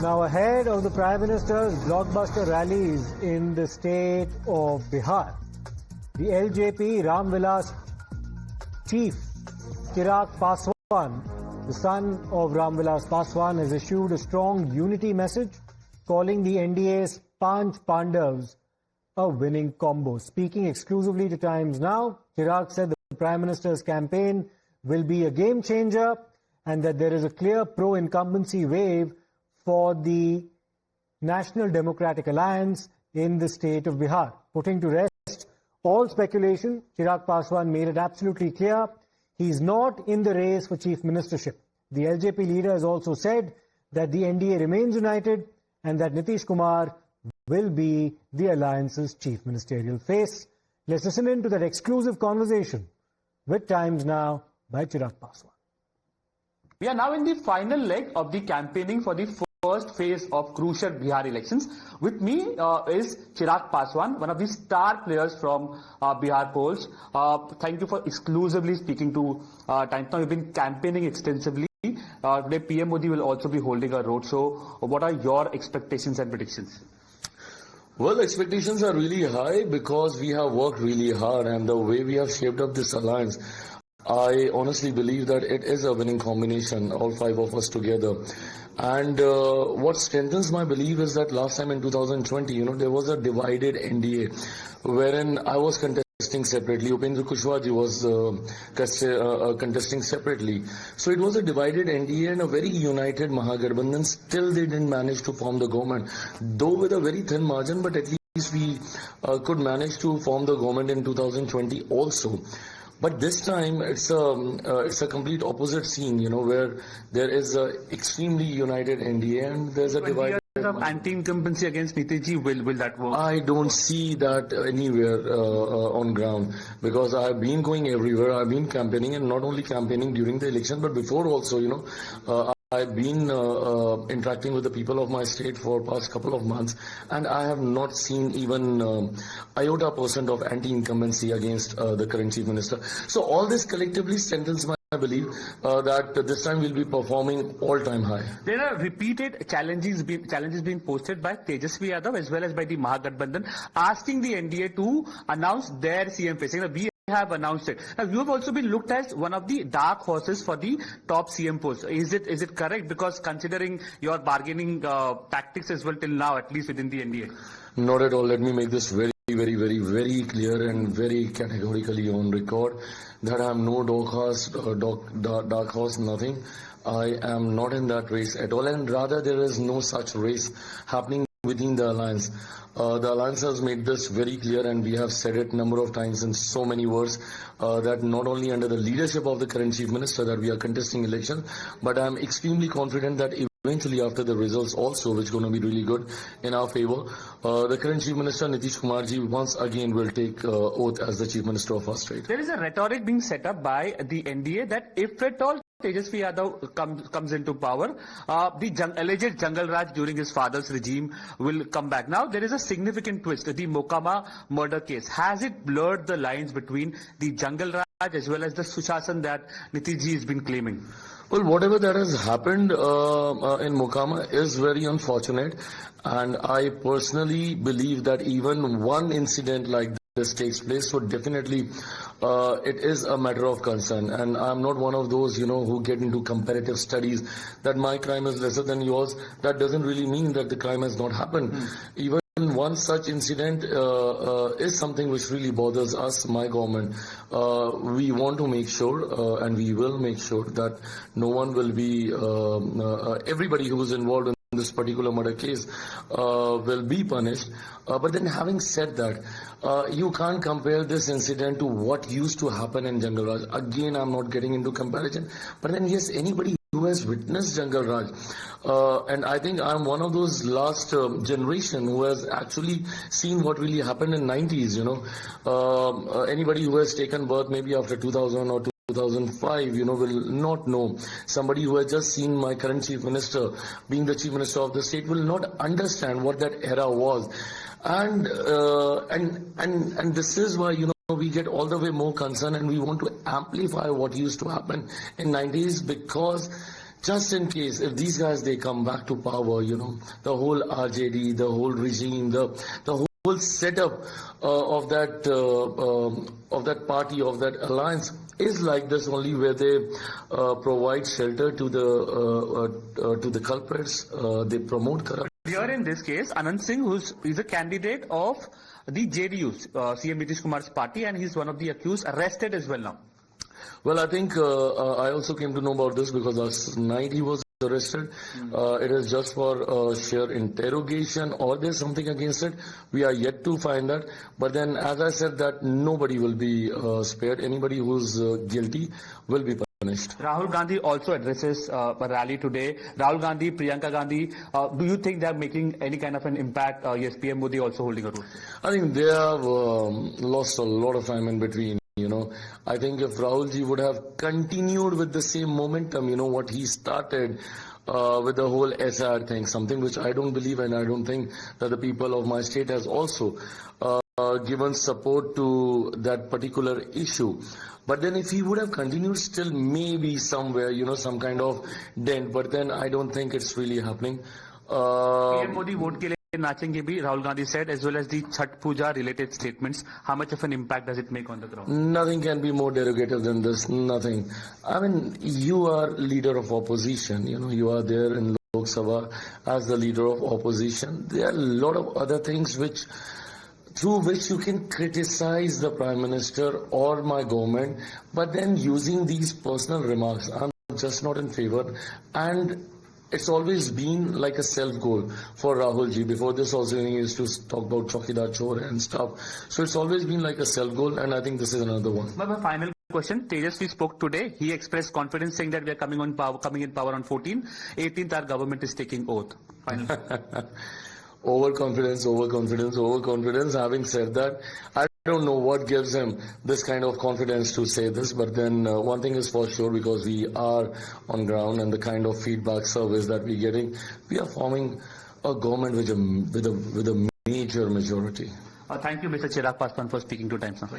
Now, ahead of the Prime Minister's blockbuster rallies in the state of Bihar, the LJP Ram Vilas chief, Chirag Paswan, the son of Ram Vilas Paswan, has issued a strong unity message calling the NDA's Panch Pandavs a winning combo. Speaking exclusively to Times Now, Chirag said the Prime Minister's campaign will be a game changer and that there is a clear pro-incumbency wave for the National Democratic Alliance in the state of Bihar. Putting to rest all speculation, Chirag Paswan made it absolutely clear he's not in the race for chief ministership. The LJP leader has also said that the NDA remains united and that Nitish Kumar will be the alliance's chief ministerial face. Let's listen in to that exclusive conversation with Times Now by Chirag Paswan. We are now in the final leg of the campaigning for the first phase of crucial Bihar elections. With me is Chirag Paswan, one of the star players from Bihar polls. Thank you for exclusively speaking to Times Now. You've been campaigning extensively. Today PM Modi will also be holding a roadshow. What are your expectations and predictions? Well, expectations are really high because we have worked really hard, and the way we have shaped up this alliance, I honestly believe that it is a winning combination, all five of us together. And what strengthens my belief is that last time in 2020, there was a divided NDA wherein I was contesting separately. Upendra Kushwaha was contesting separately. So it was a divided NDA and a very united Mahagarbandhan. Still they didn't manage to form the government, though with a very thin margin, but at least we could manage to form the government in 2020 also. But this time it's a complete opposite scene, where there is a extremely united NDA and there's a divided. Of anti-incumbency against Nitish, will that work? I don't see that anywhere on ground, because I've been going everywhere. I've been campaigning, and not only campaigning during the election, but before also. I've been interacting with the people of my state for past couple of months, and I have not seen even iota % of anti-incumbency against the current chief minister. So all this collectively strengthens my belief that this time we'll be performing all-time high. There are repeated challenges being posted by Tejashwi Yadav as well as by the Mahagarbandhan, asking the NDA to announce their CM face. We have announced it. Now, you have also been looked as one of the dark horses for the top CM post. Is it correct? Because considering your bargaining tactics as well till now, at least within the NDA. Not at all. Let me make this very clear and very categorically on record that I am no dark horse, nothing. I am not in that race at all, and rather there is no such race happening within the alliance. The alliance has made this very clear, and we have said it a number of times in so many words, that not only under the leadership of the current chief minister that we are contesting election, but I am extremely confident that eventually after the results also, which is going to be really good in our favor, the current chief minister Nitish Kumar ji once again will take oath as the chief minister of our state. There is a rhetoric being set up by the NDA that if at all Tejashwi Yadav comes into power, the alleged Junge Raj during his father's regime will come back. Now, there is a significant twist. The Mokama murder case, has it blurred the lines between the Junge Raj as well as the Sushashan that Nitish ji has been claiming? Well, whatever that has happened in Mokama is very unfortunate, and I personally believe that even one incident like this takes place, so definitely it is a matter of concern. And I'm not one of those, who get into comparative studies that my crime is lesser than yours. That doesn't really mean that the crime has not happened. Even one such incident is something which really bothers us, my government. We want to make sure, and we will make sure that no one will be, everybody who is involved in this particular murder case will be punished. But then having said that, you can't compare this incident to what used to happen in Junge Raj. Again, I'm not getting into comparison. But then yes, anybody who has witnessed Junge Raj, and I think I'm one of those last generation who has actually seen what really happened in 90s, anybody who has taken birth maybe after 2000 or 2005, will not know. Somebody who has just seen my current chief minister being the chief minister of the state will not understand what that era was. And this is why, we get all the way more concerned, and we want to amplify what used to happen in 90s, because just in case if these guys they come back to power, the whole RJD, the whole regime, the whole setup of that party, of that alliance is like this only, where they provide shelter to the culprits, they promote corruption. Here in this case, Anand Singh, who is a candidate of the JDU, CM Nitish Kumar's party, and he's one of the accused, arrested as well now. Well, I think I also came to know about this because last night he was arrested. It is just for sheer interrogation, or there's something against it. We are yet to find that. But then, as I said, that nobody will be spared. Anybody who's guilty will be punished. Rahul Gandhi also addresses a rally today. Rahul Gandhi, Priyanka Gandhi, do you think they are making any kind of an impact? Yes, PM Modi also holding a role. I think they have lost a lot of time in between. I think if Rahul ji would have continued with the same momentum, what he started with the whole SR thing, something which I don't believe, and I don't think that the people of my state has also given support to that particular issue. But then if he would have continued, still maybe somewhere, some kind of dent, but then I don't think it's really happening. PM Modi vote ke liye nachenge bhi, Rahul Gandhi said, as well as the Chhat Puja related statements. How much of an impact does it make on the ground? Nothing can be more derogative than this. Nothing. I mean, you are leader of opposition. You are there in Lok Sabha as the leader of opposition. There are a lot of other things through which you can criticize the Prime Minister or my government, but then using these personal remarks, I'm just not in favor. And it's always been like a self-goal for Rahul ji. Before this also he used to talk about Chokidar Chor and stuff. So it's always been like a self-goal, and I think this is another one. My final question, Tejashwi spoke today. He expressed confidence saying that we are coming in power on 14. 18th our government is taking oath. Final. Overconfidence. Having said that, I don't know what gives him this kind of confidence to say this, but then one thing is for sure, because we are on ground and the kind of feedback service that we're getting, we are forming a government with a major majority. Thank you, Mr. Chirag Paswan, for speaking to Times Now.